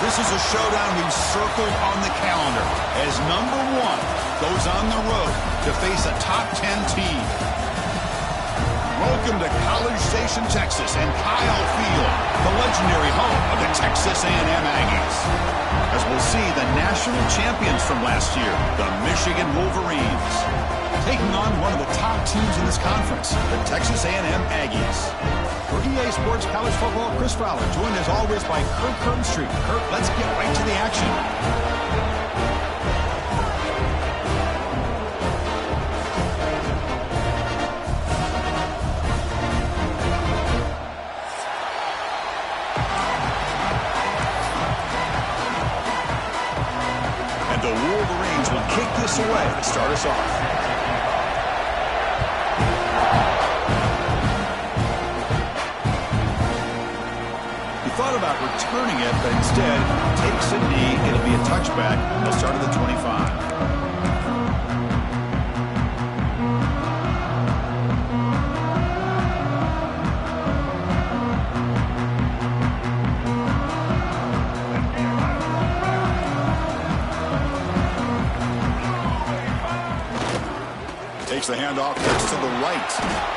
this is a showdown we've circled on the calendar as number 1 goes on the road to face a top 10 team. Welcome to College Station, Texas, and Kyle Field, the legendary home of the Texas A&M Aggies. As we'll see the national champions from last year, the Michigan Wolverines, taking on one of the top teams in this conference, the Texas A&M Aggies. For EA Sports College Football, Chris Fowler, joined as always by Kirk Herbstreit. Kirk, let's get right to the action. And the Wolverines will kick this away to start us off. Thought about returning it, but instead takes a knee. It'll be a touchback. They'll start at the 25. Takes the handoff, kicks to the right.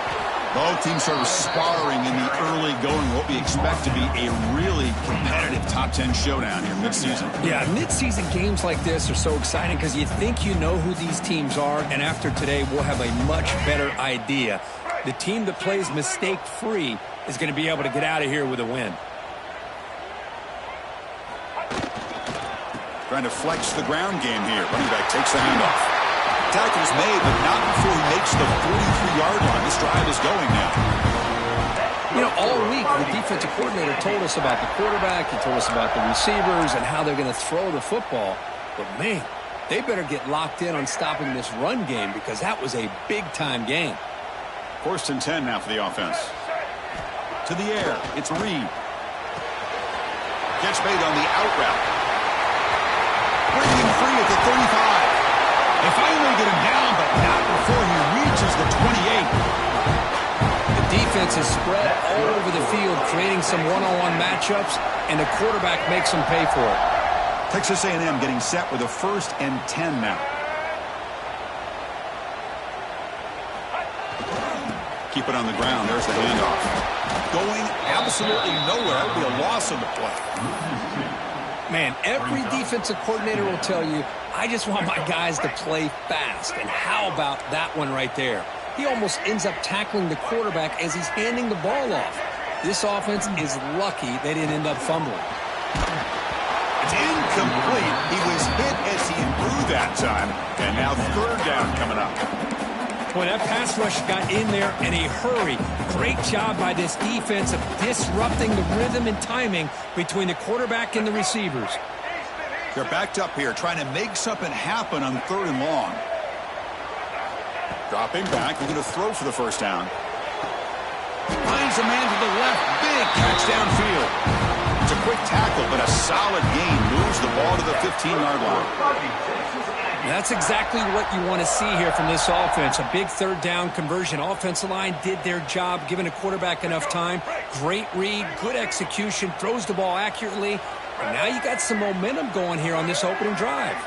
Both teams sort of sparring in the early going, what we expect to be a really competitive top 10 showdown here midseason. Yeah, midseason games like this are so exciting because you think you know who these teams are, and after today we'll have a much better idea. The team that plays mistake-free is going to be able to get out of here with a win. Trying to flex the ground game here. Running back takes the handoff. Tackle's made, but not before he makes the 43-yard line. This drive is going now. You know, all week the defensive coordinator told us about the quarterback. He told us about the receivers and how they're going to throw the football. But, man, they better get locked in on stopping this run game because that was a big-time game. 1st and 10 now for the offense. To the air. It's Reed. Catch made on the out route. Bringing him free at the 35. They finally get him down, but not before he reaches the 28. The defense is spread all over the field, creating some one-on-one matchups, and the quarterback makes them pay for it. Texas A&M getting set with a 1st and 10 now. Keep it on the ground. There's the handoff. Going absolutely nowhere. It'll be a loss of the play. Man, every defensive coordinator will tell you, I just want my guys to play fast. And how about that one right there? He almost ends up tackling the quarterback as he's handing the ball off. This offense is lucky they didn't end up fumbling. It's incomplete. He was hit as he threw that time. And now 3rd down coming up. Boy, that pass rush got in there in a hurry. Great job by this defense of disrupting the rhythm and timing between the quarterback and the receivers. They're backed up here, trying to make something happen on 3rd and long. Dropping back, looking to throw for the 1st down. Finds a man to the left, big catch downfield. It's a quick tackle, but a solid gain moves the ball to the 15-yard line. That's exactly what you want to see here from this offense. A big 3rd down conversion. Offensive line did their job, giving a quarterback enough time. Great read, good execution, throws the ball accurately. And now you got some momentum going here on this opening drive.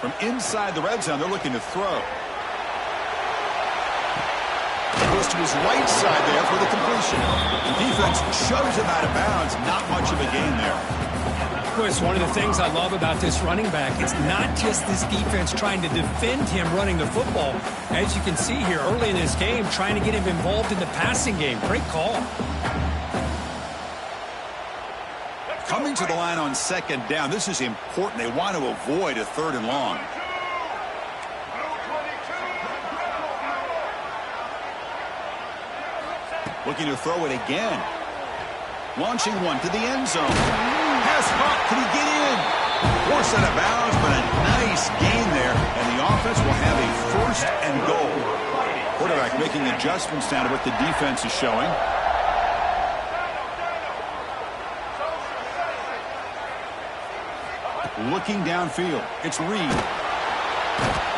From inside the red zone, they're looking to throw. Goes to his right side there for the completion. The defense shoves him out of bounds. Not much of a gain there. Of course, one of the things I love about this running back is not just this defense trying to defend him running the football. As you can see here early in this game, trying to get him involved in the passing game. Great call. Coming to the line on 2nd down. This is important. They want to avoid a 3rd and long. Looking to throw it again. Launching one to the end zone. Pass caught. Can he get in? Forced out of bounds, but a nice gain there. And the offense will have a 1st and goal. Quarterback making adjustments down to what the defense is showing. Looking downfield. It's Reed.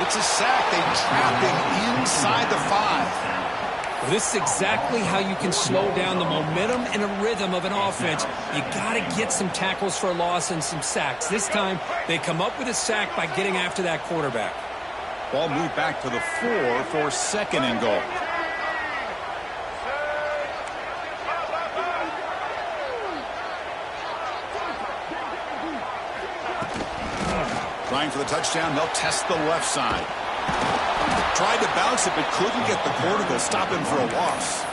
It's a sack. They trapped him inside the 5. Well, this is exactly how you can slow down the momentum and a rhythm of an offense. You got to get some tackles for a loss and some sacks. This time, they come up with a sack by getting after that quarterback. Ball moved back to the 4 for 2nd and goal. Trying for the touchdown, they'll test the left side. Tried to bounce it, but couldn't get the corner to stop him for a loss.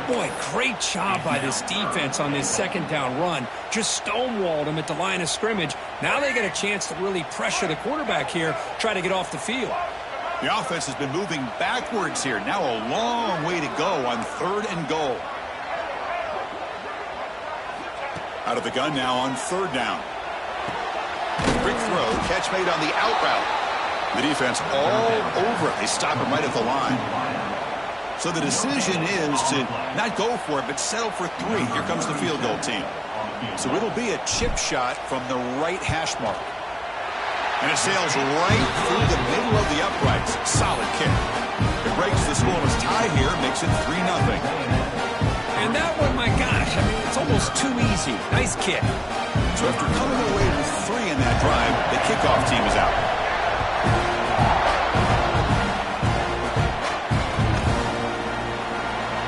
Boy, great job by this defense on this 2nd down run. Just stonewalled him at the line of scrimmage. Now they get a chance to really pressure the quarterback here, try to get off the field. The offense has been moving backwards here. Now a long way to go on 3rd and goal. Out of the gun now on 3rd down. Quick throw, catch made on the out route. The defense all over it. They stop him right at the line. So the decision is to not go for it, but settle for 3. Here comes the field goal team. So it'll be a chip shot from the right hash mark. And it sails right through the middle of the uprights. Solid kick. It breaks the scoreless tie here, makes it 3-0. And that one, my gosh, I mean, it's almost too easy. Nice kick. So after coming away with 3 in that drive, the kickoff team is out.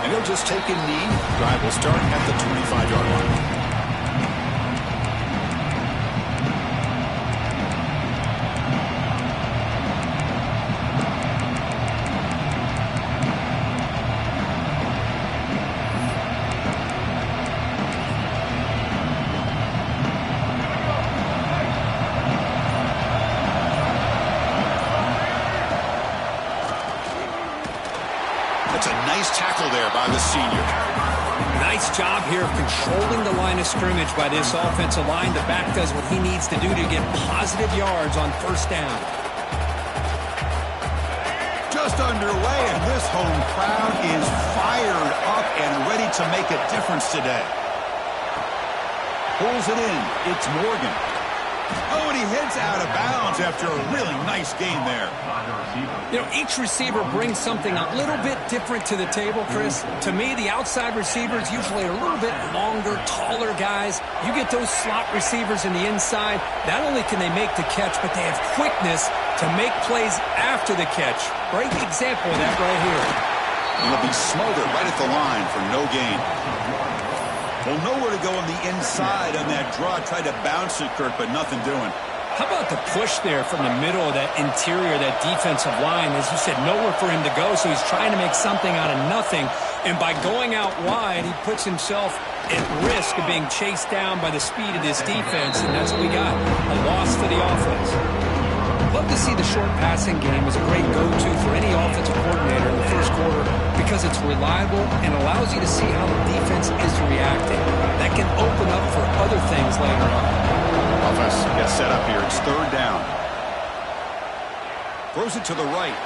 And he'll just take a knee. Drive will start at the 25-yard line. That's a nice tackle there by the senior. Nice job here of controlling the line of scrimmage by this offensive line. The back does what he needs to do to get positive yards on 1st down. Just underway, and this home crowd is fired up and ready to make a difference today. Pulls it in. It's Morgan. Oh, and he heads out of bounds after a really nice game there. You know, each receiver brings something a little bit different to the table, Chris. To me, the outside receivers usually are a little bit longer, taller guys. You get those slot receivers in the inside, not only can they make the catch, but they have quickness to make plays after the catch. Great example of that right here. And he'll be smothered right at the line for no gain. Well, nowhere to go on the inside on that draw. Tried to bounce it, Kirk, but nothing doing. How about the push there from the middle of that interior, that defensive line? As you said, nowhere for him to go, so he's trying to make something out of nothing. And by going out wide, he puts himself at risk of being chased down by the speed of this defense, and that's what we got, a loss for the offense. Love to see the short passing game as a great go-to for any offensive coordinator in the 1st quarter because it's reliable and allows you to see how the defense is reacting. That can open up for other things later on. Offense gets set up here. It's 3rd down. Throws it to the right.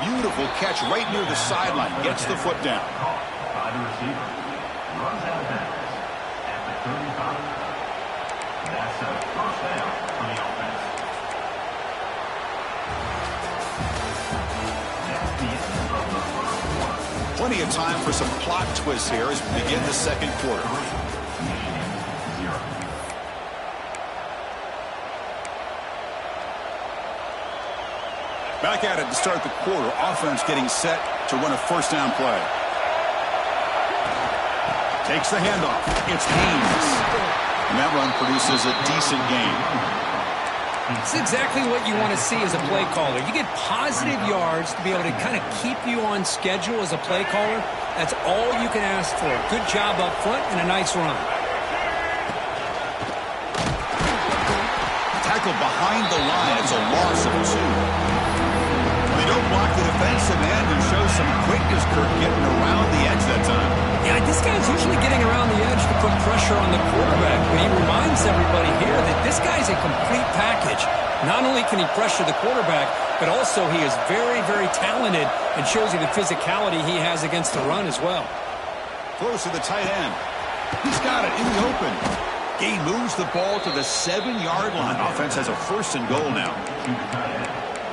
Beautiful catch right near the sideline. Gets the foot down. By the receiver. Runs out of bounds at the 35. That's a 1st down for the offense. Plenty of time for some plot twists here as we begin the 2nd quarter. Back at it to start the quarter. Offense getting set to run a 1st down play. Takes the handoff. It's Haynes. And that run produces a decent gain. It's exactly what you want to see as a play caller. You get positive yards to be able to kind of keep you on schedule as a play caller. That's all you can ask for. Good job up front and a nice run. Tackled behind the line. It's a loss of 2. They don't block the defensive end and show some quickness, Kirk, getting around the edge that time. Yeah, this guy's usually getting around the edge to put pressure on the quarterback, but he reminds everybody here that this guy's a complete package. Not only can he pressure the quarterback, but also he is very, very talented and shows you the physicality he has against the run as well. Throws to the tight end. He's got it in the open. He moves the ball to the 7-yard line. Offense has a 1st and goal now.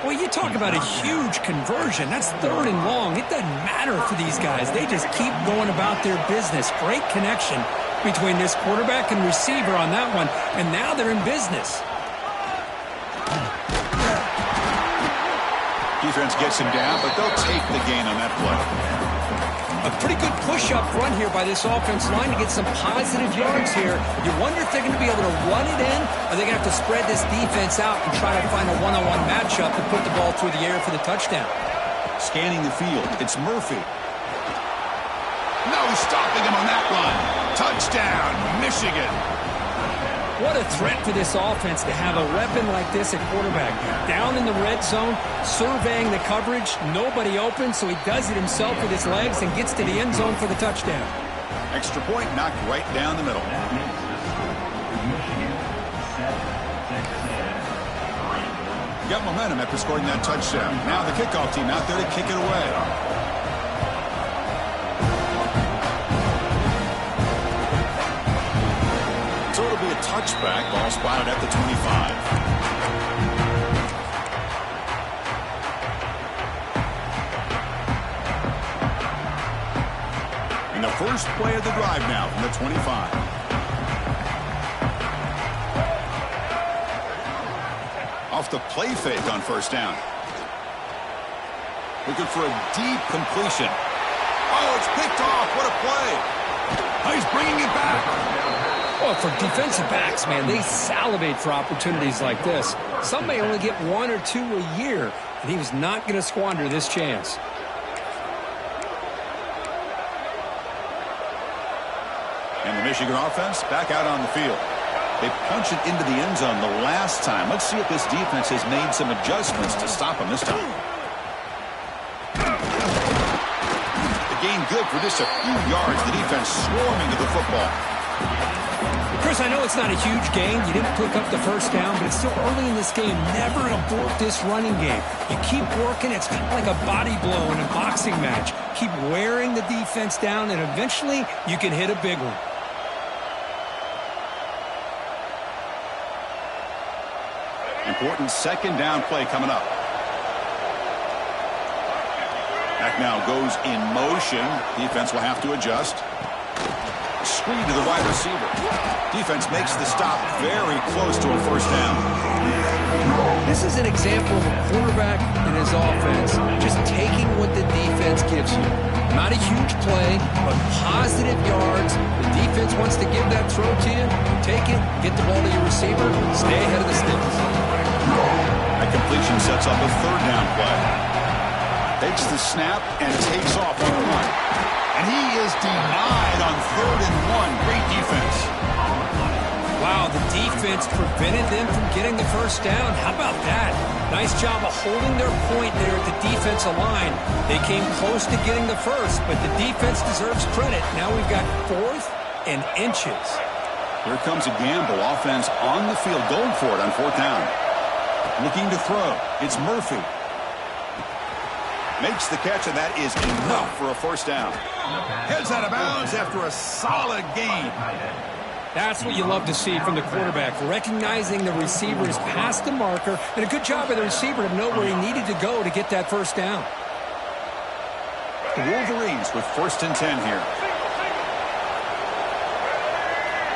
Well, you talk about a huge conversion. That's 3rd and long. It doesn't matter for these guys. They just keep going about their business. Great connection between this quarterback and receiver on that one, and now they're in business. Defense gets him down, but they'll take the gain on that play. A pretty good push up front here by this offense line to get some positive yards here. You wonder if they're going to be able to run it in, or they're going to have to spread this defense out and try to find a one-on-one matchup to put the ball through the air for the touchdown. Scanning the field, it's Murphy. No stopping him on that run. Touchdown, Michigan. What a threat for this offense to have a weapon like this at quarterback. Down in the red zone, surveying the coverage, nobody open, so he does it himself with his legs and gets to the end zone for the touchdown. Extra point knocked right down the middle. Got momentum after scoring that touchdown. Now the kickoff team out there to kick it away. So it'll be a touchback. Ball spotted at the 25. And the first play of the drive now from the 25. Off the play fake on first down. Looking for a deep completion. Oh, it's picked off. What a play. Oh, he's bringing it back. Well, for defensive backs, man, they salivate for opportunities like this. Some may only get 1 or 2 a year, and he was not going to squander this chance. And the Michigan offense back out on the field. They punch it into the end zone the last time. Let's see if this defense has made some adjustments to stop them this time. The gain good for just a few yards. The defense swarming to the football. Chris, I know it's not a huge gain. You didn't pick up the first down, but it's still early in this game. Never abort this running game. You keep working. It's kind of like a body blow in a boxing match. Keep wearing the defense down, and eventually you can hit a big one. Important second down play coming up. Back now goes in motion. Defense will have to adjust. Screen to the wide receiver. Defense makes the stop very close to a first down. This is an example of a quarterback and his offense just taking what the defense gives you. Not a huge play, but positive yards. The defense wants to give that throw to you. Take it, get the ball to your receiver, stay ahead of the sticks. That completion sets up a third down play. Takes the snap and takes off on the run. And he is denied on 3rd and 1. Great defense. Wow, the defense prevented them from getting the first down. How about that? Nice job of holding their point there at the defensive line. They came close to getting the first, but the defense deserves credit. Now we've got 4th and inches. Here comes a gamble. Offense on the field going for it on 4th down. Looking to throw. It's Murphy. Makes the catch, and that is enough for a first down. Heads out of bounds after a solid gain. That's what you love to see from the quarterback, recognizing the receiver is past the marker, and a good job by the receiver to know where he needed to go to get that first down. The Wolverines with 1st and 10 here.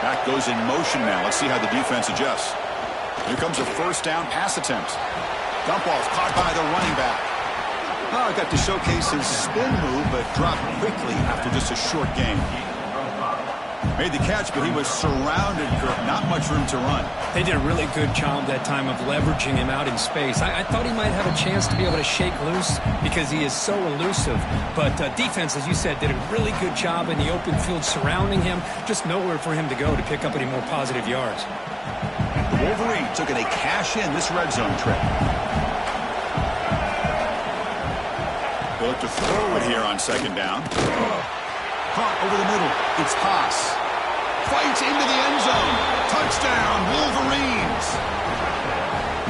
Back goes in motion now. Let's see how the defense adjusts. Here comes a first down pass attempt. Dump off caught by the running back. Oh, got to showcase his spin move, but dropped quickly after just a short gain. Made the catch, but he was surrounded, Kirk. Not much room to run. They did a really good job that time of leveraging him out in space. I thought he might have a chance to be able to shake loose because he is so elusive. But defense, as you said, did a really good job in the open field surrounding him. Just nowhere for him to go to pick up any more positive yards. The Wolverines took a cash in this red zone trip. They'll look to throw it here on 2nd down. Caught over the middle. It's Haas. Fights into the end zone. Touchdown, Wolverines.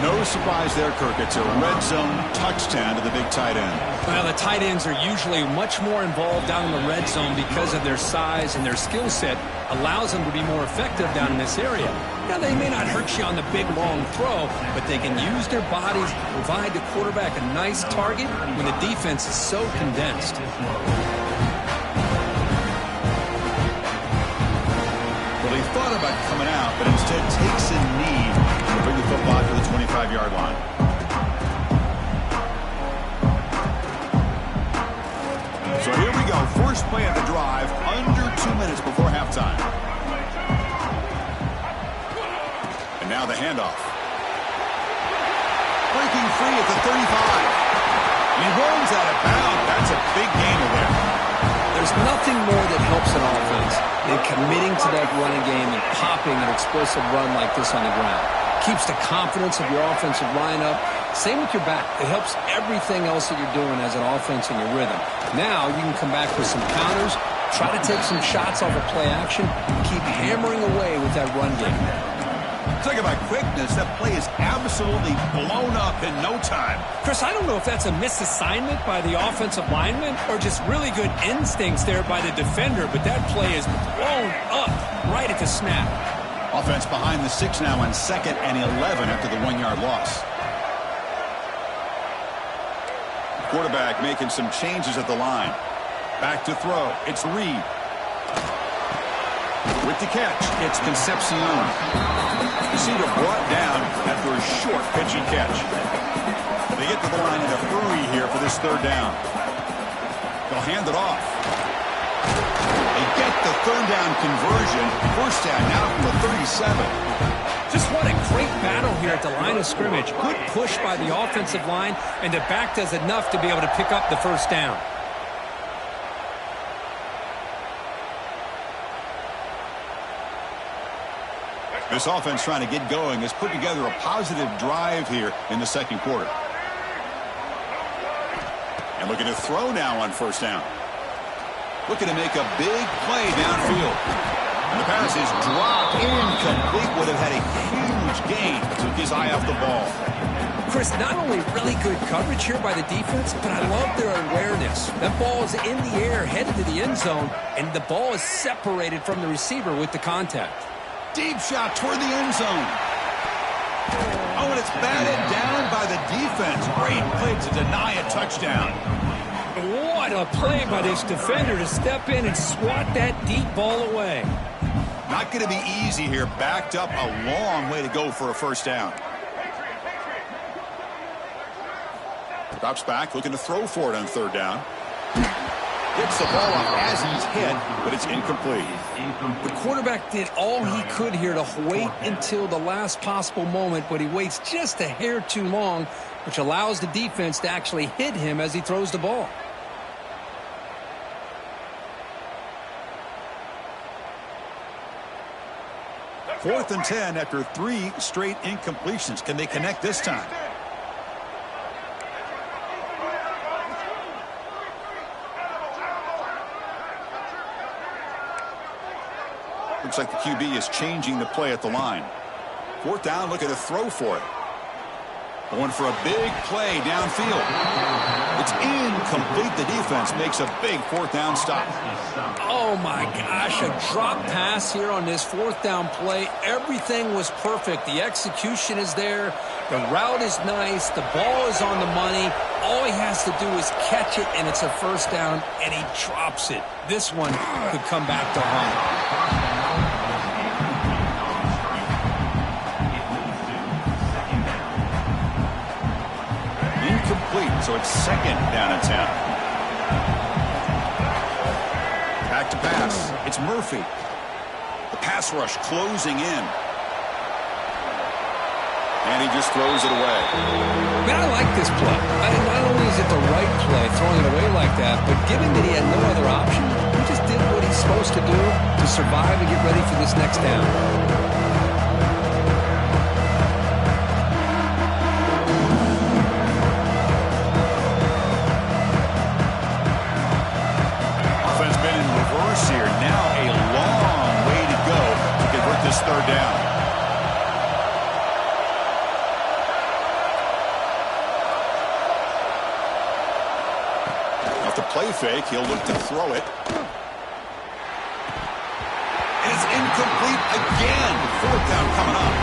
No surprise there, Kirk. It's a red zone touchdown to the big tight end. Well, the tight ends are usually much more involved down in the red zone because of their size, and their skill set allows them to be more effective down in this area. Now, they may not hurt you on the big, long throw, but they can use their bodies to provide the quarterback a nice target when the defense is so condensed. Well, he thought about coming out, but instead takes a knee to bring the football to the 25-yard line. So here we go. First play of the drive, under 2 minutes before halftime. And now the handoff. Breaking free at the 35. He runs out of bounds. That's a big gain there. There's nothing more that helps an offense than committing to that running game and popping an explosive run like this on the ground. Keeps the confidence of your offensive lineup. Same with your back. It helps everything else that you're doing as an offense in your rhythm. Now you can come back with some counters, try to take some shots off of play action, and keep hammering away with that run game. Talk about quickness. That play is absolutely blown up in no time. Chris, I don't know if that's a misassignment by the offensive lineman or just really good instincts there by the defender, but that play is blown up right at the snap. Offense behind the 6 now on 2nd and 11 after the 1-yard loss. Quarterback making some changes at the line. Back to throw. It's Reed. With the catch, it's Concepcion. Receiver brought down after a short pitching catch. They get to the line in a hurry here for this 3rd down. They'll hand it off. They get the 3rd down conversion. 1st down now from the 37. Just what a great battle here at the line of scrimmage. Good push by the offensive line, and the back does enough to be able to pick up the 1st down. This offense trying to get going has put together a positive drive here in the 2nd quarter. And looking to throw now on 1st down. Looking to make a big play downfield. And the pass is dropped incomplete. Would have had a huge gain. Took his eye off the ball. Chris, not only really good coverage here by the defense, but I love their awareness. That ball is in the air, headed to the end zone, and the ball is separated from the receiver with the contact. Deep shot toward the end zone. Oh, and it's batted down by the defense. Great play to deny a touchdown. What a play by this defender to step in and swat that deep ball away. Not going to be easy here. Backed up a long way to go for a 1st down. Drops back, looking to throw for it on 3rd down. Gets the ball off as he's hit, but it's incomplete. The quarterback did all he could here to wait until the last possible moment, but he waits just a hair too long, which allows the defense to actually hit him as he throws the ball. Fourth and 10 after 3 straight incompletions. Can they connect this time? Looks like the QB is changing the play at the line. 4th down, looking to throw for it. Going for a big play downfield. It's incomplete. The defense makes a big 4th down stop. Oh, my gosh, a drop pass here on this 4th down play. Everything was perfect. The execution is there. The route is nice. The ball is on the money. All he has to do is catch it, and it's a 1st down, and he drops it. This one could come back to haunt. So it's 2nd down and 10. Back to pass. It's Murphy. The pass rush closing in. And he just throws it away. Man, I like this play. Not only is it the right play, throwing it away like that, but given that he had no other option, he just did what he's supposed to do to survive and get ready for this next down. Here. Now a long way to go to convert this 3rd down. play fake. He'll look to throw it. And it's incomplete again. Fourth down coming up.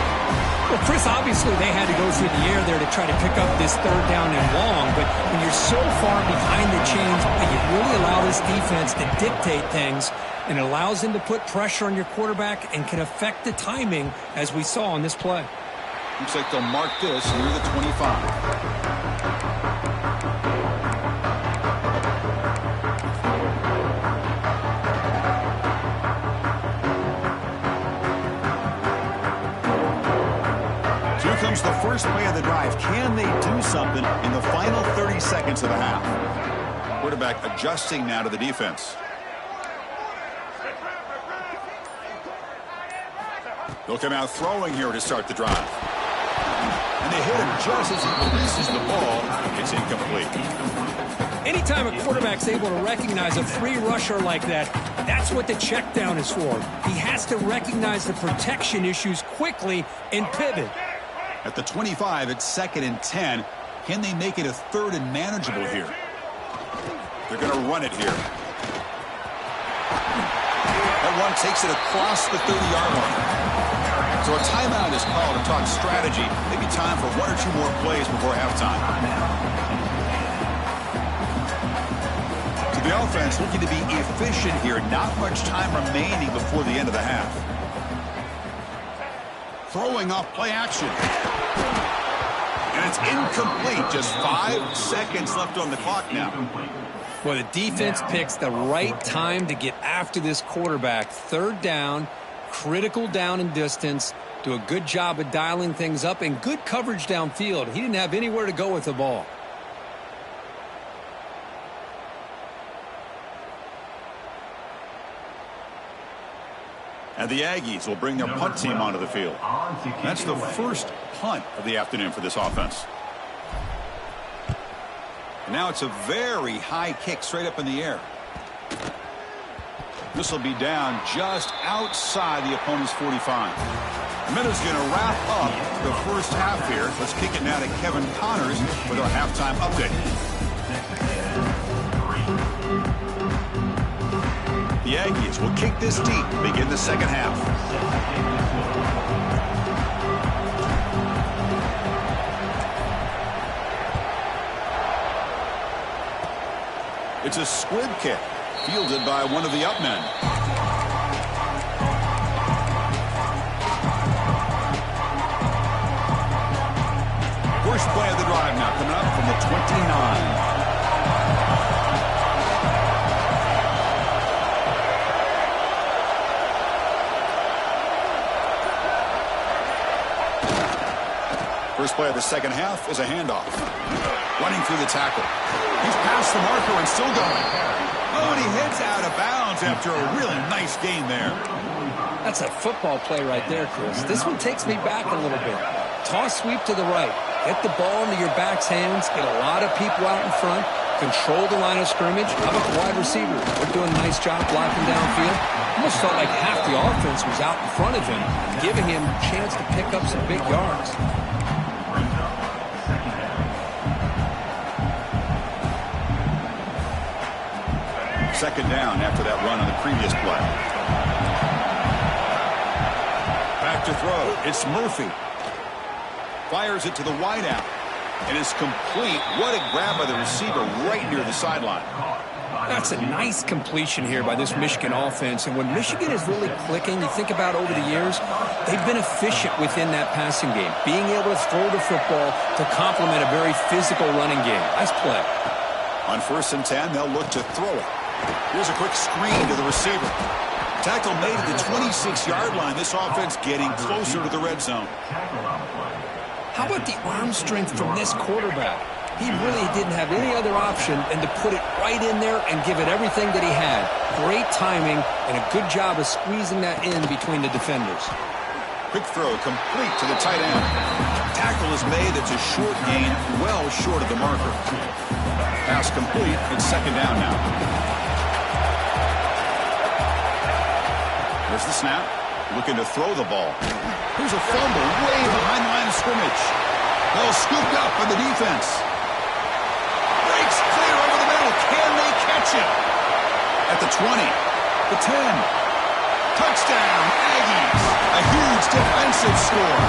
Well, Chris, obviously they had to go through the air there to try to pick up this third down and long, but when you're so far behind the chains, you really allow this defense to dictate things, and it allows them to put pressure on your quarterback and can affect the timing, as we saw on this play. Looks like they'll mark this near the 25. Here comes the first play of the drive. Can they do something in the final 30 seconds of the half? Quarterback adjusting now to the defense. They'll come out throwing here to start the drive. And they hit him just as he releases the ball. It's incomplete. Anytime a quarterback's able to recognize a free rusher like that, that's what the check down is for. He has to recognize the protection issues quickly and pivot. At the 25, it's 2nd and 10. Can they make it a 3rd and manageable here? They're going to run it here. That one takes it across the 30-yard line. So a timeout is called to talk strategy. Maybe time for 1 or 2 more plays before halftime. So the offense looking to be efficient here. Not much time remaining before the end of the half. Throwing off play action. And it's incomplete. Just 5 seconds left on the clock now. Well, the defense picks the right time to get after this quarterback. 3rd down, critical down and distance. Do a good job of dialing things up and good coverage downfield. He didn't have anywhere to go with the ball. And the Aggies will bring their punt team onto the field. That's the first punt of the afternoon for this offense. And now it's a very high kick straight up in the air. This will be down just outside the opponent's 45. Minutes going to wrap up the first half here. Let's kick it now to Kevin Connors with our halftime update. The Aggies will kick this deep, begin the second half. It's a squib kick, fielded by one of the up men. First play of the drive now, coming up from the 29. First play of the second half is a handoff. Running through the tackle. He's past the marker and still going. Oh, and he heads out of bounds after a really nice gain there. That's a football play right there, Chris. This one takes me back a little bit. Toss sweep to the right. Get the ball into your back's hands. Get a lot of people out in front. Control the line of scrimmage. How about the wide receivers? They're doing a nice job blocking downfield. Almost felt like half the offense was out in front of him, giving him a chance to pick up some big yards. Second down after that run on the previous play. Back to throw. It's Murphy. Fires it to the wideout. And it's complete. What a grab by the receiver right near the sideline. That's a nice completion here by this Michigan offense. And when Michigan is really clicking, you think about over the years, they've been efficient within that passing game. Being able to throw the football to complement a very physical running game. Nice play. On 1st and 10, they'll look to throw it. Here's a quick screen to the receiver. Tackle made at the 26-yard line. This offense getting closer to the red zone. How about the arm strength from this quarterback? He really didn't have any other option than to put it right in there and give it everything that he had. Great timing and a good job of squeezing that in between the defenders. Quick throw complete to the tight end. Tackle is made. It's a short gain, well short of the marker. Pass complete. It's second down now. There's the snap. Looking to throw the ball. Here's a fumble way behind the line of scrimmage. Ball scooped up by the defense. Breaks clear over the middle. Can they catch interception. At the 20, the 10. Touchdown, Aggies. A huge defensive score.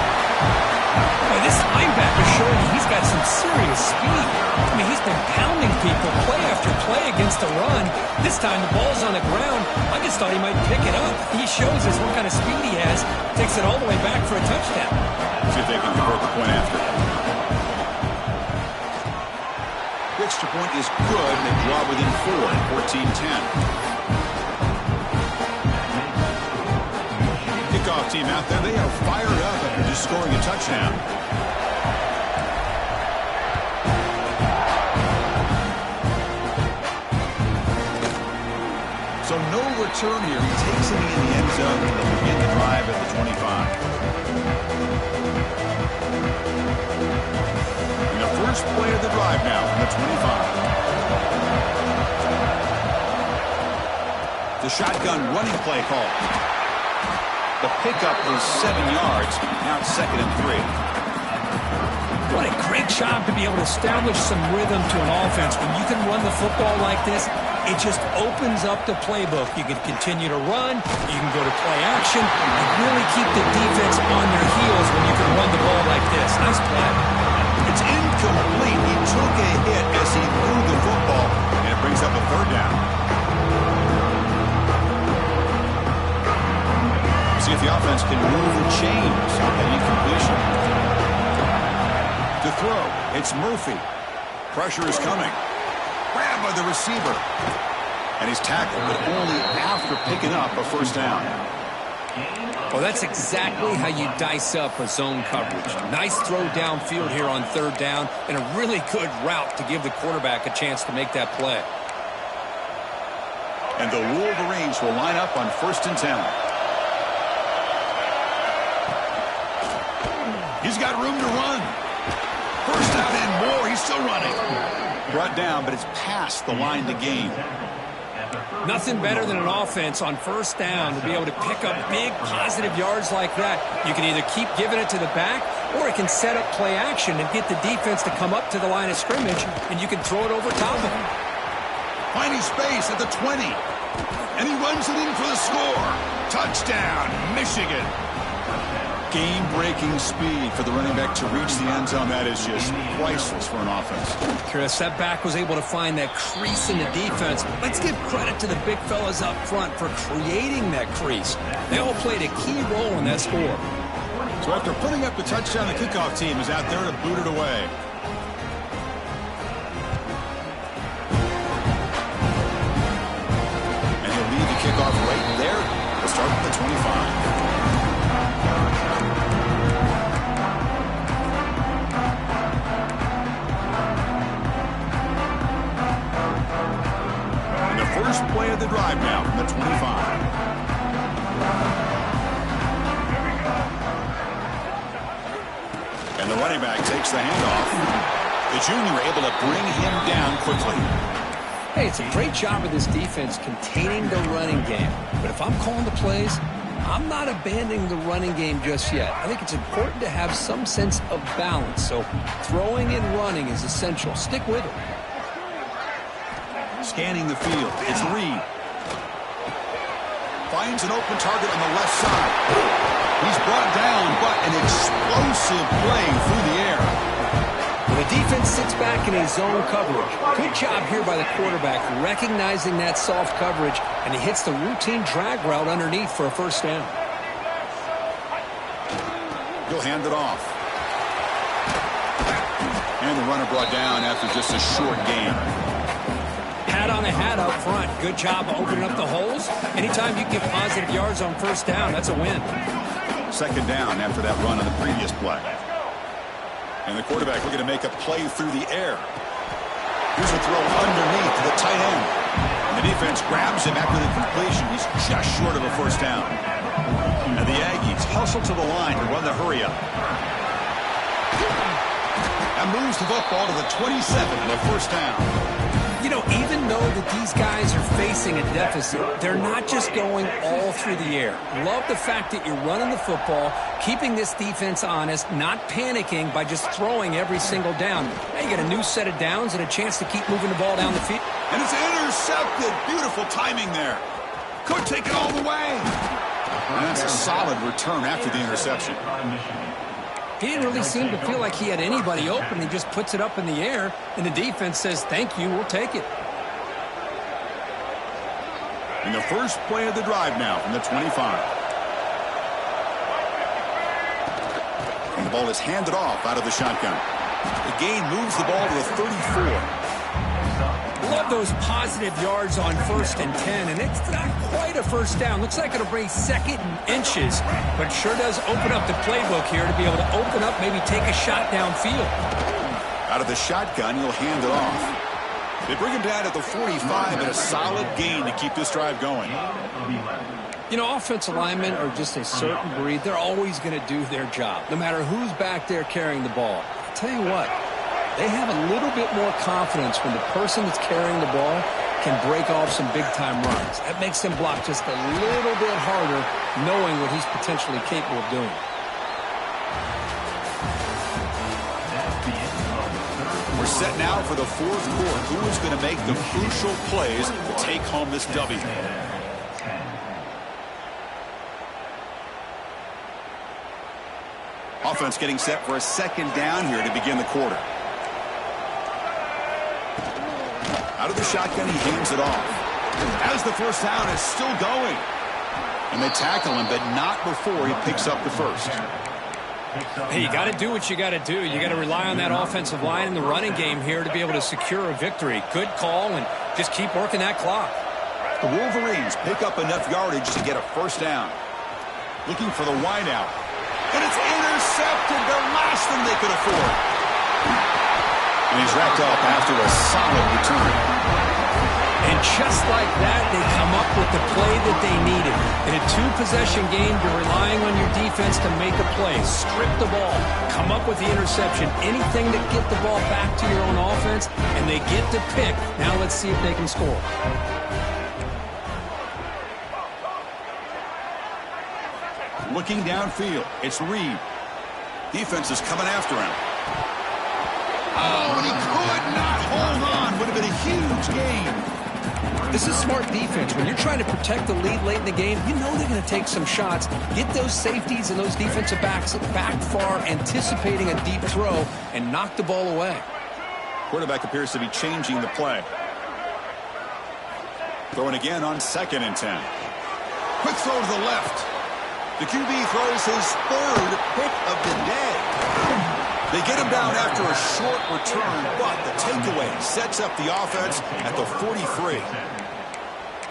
Boy, this linebacker showing you he's got some serious speed. I mean, he's been pounding people play after play against the run. This time the ball's on the ground. I just thought he might pick it up. He shows us what kind of speed he has. Takes it all the way back for a touchdown. See if they can convert the point after. The extra point is good. They draw within 4 at 14-10. Kickoff team out there, they are fired up after just scoring a touchdown. So no return here. He takes it in the end zone and they'll begin the drive at the 25. And the first play of the drive now from the 25. The shotgun running play call. The pickup is 7 yards. Now it's 2nd and 3. What a great job to be able to establish some rhythm to an offense. When you can run the football like this, it just opens up the playbook. You can continue to run, you can go to play action, and really keep the defense on their heels when you can run the ball like this. Nice play. It's incomplete. He took a hit as he threw the football, and it brings up a 3rd down. See if the offense can move and change on that incompletion. To throw, it's Murphy. Pressure is coming. Grabbed by the receiver. And he's tackled, but only after picking up a 1st down. Well, that's exactly how you dice up a zone coverage. Nice throw downfield here on 3rd down, and a really good route to give the quarterback a chance to make that play. And the Wolverines will line up on 1st and 10. He's got room to run. 1st out and more. He's still running. Brought down, but it's past the line to gain. Nothing better than an offense on 1st down to be able to pick up big positive yards like that. You can either keep giving it to the back, or it can set up play action and get the defense to come up to the line of scrimmage, and you can throw it over top of them. Finding space at the 20. And he runs it in for the score. Touchdown, Michigan. Game-breaking speed for the running back to reach the end zone. That is just priceless for an offense. Chris, that back was able to find that crease in the defense. Let's give credit to the big fellas up front for creating that crease. They all played a key role in that score. So after putting up the touchdown, the kickoff team is out there to boot it away. And he'll lead the kickoff right there. We'll start at the 25. First play of the drive now from the 25. And the running back takes the handoff. The junior able to bring him down quickly. Hey, it's a great job of this defense containing the running game. But if I'm calling the plays, I'm not abandoning the running game just yet. I think it's important to have some sense of balance. So throwing and running is essential. Stick with it. Scanning the field, it's Reed. Finds an open target on the left side. He's brought down, but an explosive play through the air. When the defense sits back in a zone coverage, good job here by the quarterback recognizing that soft coverage, and he hits the routine drag route underneath for a 1st down. He'll hand it off. And the runner brought down after just a short gain. Hat on a hat up front. Good job opening up the holes. Anytime you get positive yards on 1st down, that's a win. 2nd down after that run on the previous play. And the quarterback looking to make a play through the air. Here's a throw underneath to the tight end. And the defense grabs him after the completion. He's just short of a 1st down. And the Aggies hustle to the line to run the hurry up. And moves the football to the 27 and a 1st down. You know, even though that these guys are facing a deficit, they're not just going all through the air. Love the fact that you're running the football, keeping this defense honest, not panicking by just throwing every single down. Now you get a new set of downs and a chance to keep moving the ball down the field. And it's intercepted. Beautiful timing there. Could take it all the way. And that's a solid return after the interception. He didn't really seem to feel like he had anybody open. He just puts it up in the air, and the defense says, thank you, we'll take it. And the first play of the drive now from the 25. And the ball is handed off out of the shotgun. The gain moves the ball to the 34. Love those positive yards on 1st and 10, and it's not quite a first down. Looks like it'll bring 2nd and inches, but sure does open up the playbook here to be able to open up, maybe take a shot downfield. Out of the shotgun, he'll hand it off. They bring him down at the 45 and a solid gain to keep this drive going. You know, offensive linemen are just a certain breed. They're always going to do their job, no matter who's back there carrying the ball. I'll tell you what. They have a little bit more confidence when the person that's carrying the ball can break off some big-time runs. That makes them block just a little bit harder, knowing what he's potentially capable of doing. We're set now for the 4th quarter. Who is going to make the crucial plays to take home this W? Offense getting set for a 2nd down here to begin the quarter. Out of the shotgun, he hands it off. As the first down is still going. And they tackle him, but not before he picks up the first. Hey, you got to do what you got to do. You got to rely on that offensive line in the running game here to be able to secure a victory. Good call, and just keep working that clock. The Wolverines pick up enough yardage to get a first down. Looking for the wideout. And it's intercepted. The last thing they could afford. And he's wrapped up after a solid return. And just like that, they come up with the play that they needed. In a 2-possession game, you're relying on your defense to make a play. Strip the ball. Come up with the interception. Anything to get the ball back to your own offense, and they get to pick. Now let's see if they can score. Looking downfield, it's Reed. Defense is coming after him. Oh, and he could not hold on. Would have been a huge gain. This is smart defense. When you're trying to protect the lead late in the game, you know they're going to take some shots. Get those safeties and those defensive backs back far, anticipating a deep throw, and knock the ball away. Quarterback appears to be changing the play. Throwing again on 2nd and 10. Quick throw to the left. The QB throws his 3rd pick of the day. They get him down after a short return, but the takeaway sets up the offense at the 43.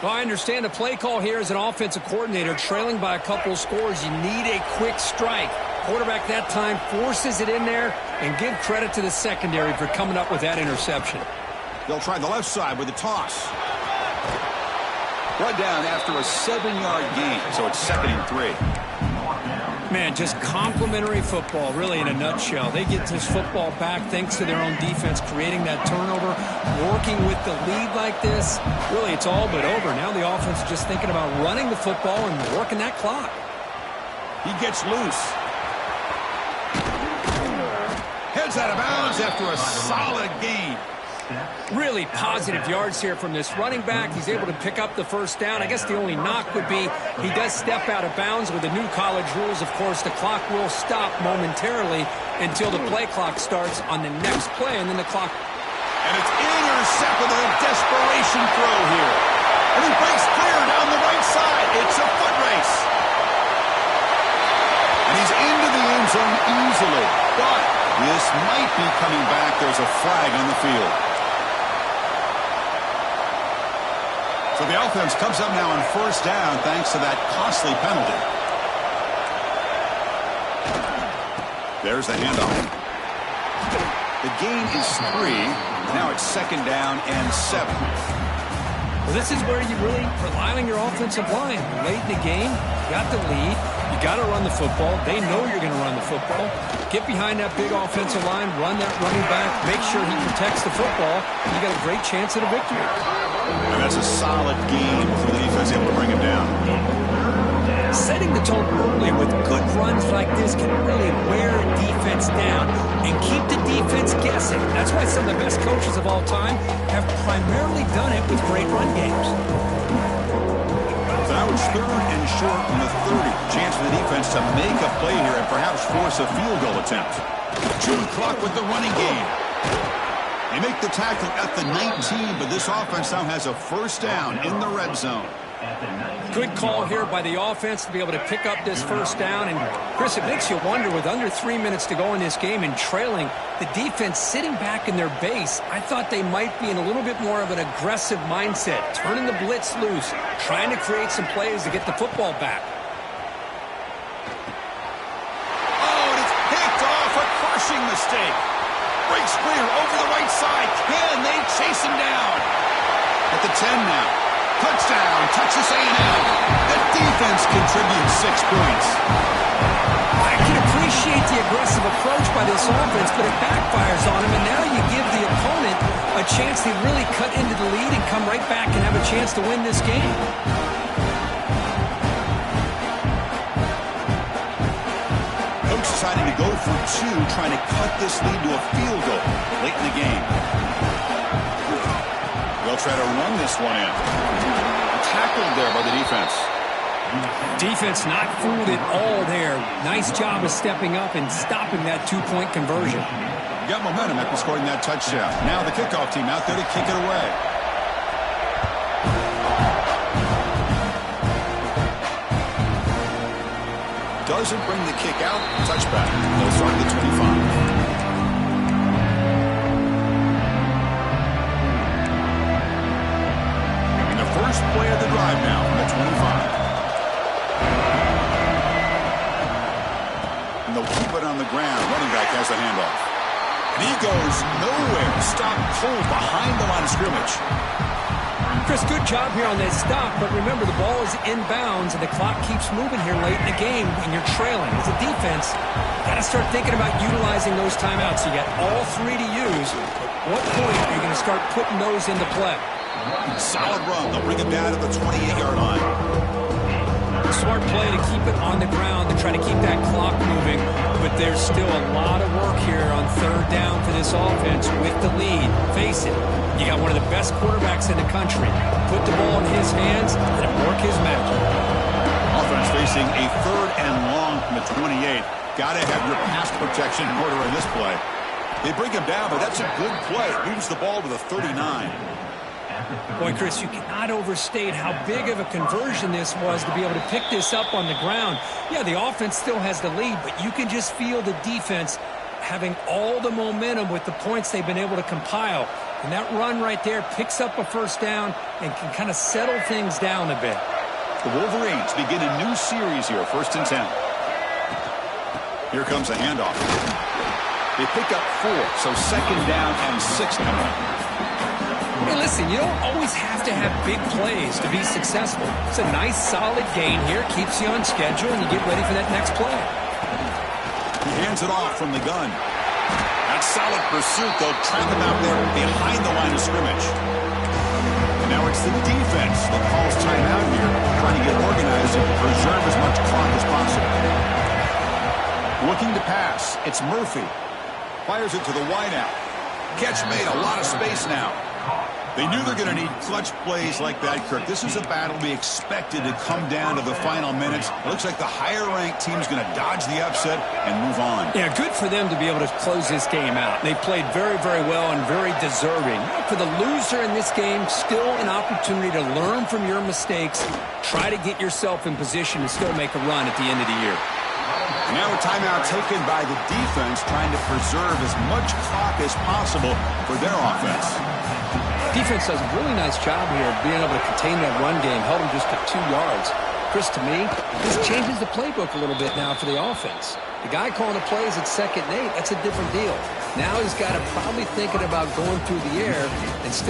Well, I understand the play call here as an offensive coordinator, trailing by a couple of scores. You need a quick strike. Quarterback that time forces it in there, and give credit to the secondary for coming up with that interception. They'll try the left side with a toss. Run down after a 7-yard gain, so it's 2nd and 3. Man, just complimentary football, really, in a nutshell. They get this football back thanks to their own defense, creating that turnover, working with the lead like this. Really, it's all but over. Now the offense is just thinking about running the football and working that clock. He gets loose. Heads out of bounds after a solid gain. Really positive yards here from this running back. He's able to pick up the first down. I guess the only knock would be he does step out of bounds with the new college rules. Of course, the clock will stop momentarily until the play clock starts on the next play, and then the clock. And it's intercepted, a desperation throw here. And he breaks clear down the right side. It's a foot race. And he's into the end zone easily. But this might be coming back. There's a flag on the field. So the offense comes up now on 1st down thanks to that costly penalty. There's the handoff. The gain is 3. Now it's 2nd down and 7. Well, this is where you really rely on your offensive line. Late in the game, you got the lead. You got to run the football. They know you're going to run the football. Get behind that big offensive line, run that running back, make sure he protects the football. You got a great chance at a victory. And that's a solid game for the defense able to bring him down. Setting the tone early with good runs like this can really wear a defense down and keep the defense guessing. That's why some of the best coaches of all time have primarily done it with great run games. So now it's 3rd and short from the 30. Chance for the defense to make a play here and perhaps force a field goal attempt. Chewing clock with the running game. They make the tackle at the 19, but this offense now has a first down in the red zone. Good call here by the offense to be able to pick up this first down. And, Chris, it makes you wonder, with under 3 minutes to go in this game and trailing, the defense sitting back in their base, I thought they might be in a little bit more of an aggressive mindset, turning the blitz loose, trying to create some plays to get the football back. Oh, and it's picked off, a crushing mistake. Breaks clear over the right side. Can they chase him down? At the 10 now. Touchdown, Texas A&M. The defense contributes 6 points. I can appreciate the aggressive approach by this offense, but it backfires on him, and now you give the opponent a chance to really cut into the lead and come right back and have a chance to win this game. Coach deciding to go for 2, trying to cut this lead to a field goal late in the game. They'll try to run this one in. Tackled there by the defense. Defense not fooled at all there. Nice job of stepping up and stopping that 2-point conversion. You got momentum after scoring that touchdown. Now the kickoff team out there to kick it away. Doesn't bring the kick out. Touchback. They'll start at the 25. First play of the drive now from the 25. And they'll keep it on the ground. Running back has the handoff. And he goes nowhere. Stop cold behind the line of scrimmage. Chris, good job here on that stop, but remember the ball is inbounds and the clock keeps moving here late in the game and you're trailing. As a defense, got to start thinking about utilizing those timeouts. You got all 3 to use. At what point are you going to start putting those into play? Solid run. They'll bring him down to the 28-yard line. Smart play to keep it on the ground to try to keep that clock moving, but there's still a lot of work here on 3rd down for this offense with the lead. Face it, you got one of the best quarterbacks in the country. Put the ball in his hands and work his magic. Offense facing a 3rd and long from the 28. Got to have your pass protection in order in this play. They bring him down, but that's a good play. Moves the ball to the 39. Boy, Chris, you cannot overstate how big of a conversion this was to be able to pick this up on the ground. Yeah, the offense still has the lead, but you can just feel the defense having all the momentum with the points they've been able to compile. And that run right there picks up a first down and can kind of settle things down a bit. The Wolverines begin a new series here, 1st and 10. Here comes a handoff. They pick up 4, so 2nd down and 6 coming up. Hey, listen, you don't always have to have big plays to be successful. It's a nice, solid gain here. Keeps you on schedule, and you get ready for that next play. He hands it off from the gun. That solid pursuit, they'll trap him out there behind the line of scrimmage. And now it's the defense that calls timeout here, trying to get organized and preserve as much clock as possible. Looking to pass. It's Murphy. Fires it to the wideout. Catch made. A lot of space now. They knew they're going to need clutch plays like that, Kirk. This is a battle we expected to come down to the final minutes. It looks like the higher-ranked team's going to dodge the upset and move on. Yeah, good for them to be able to close this game out. They played very, very well and very deserving. For the loser in this game, still an opportunity to learn from your mistakes, try to get yourself in position to still make a run at the end of the year. Now a timeout taken by the defense, trying to preserve as much clock as possible for their offense. Defense does a really nice job here of being able to contain that run game, held them just to 2 yards. Chris, to me, this changes the playbook a little bit now for the offense. The guy calling the plays at 2nd and 8, that's a different deal. Now he's got to probably thinking about going through the air instead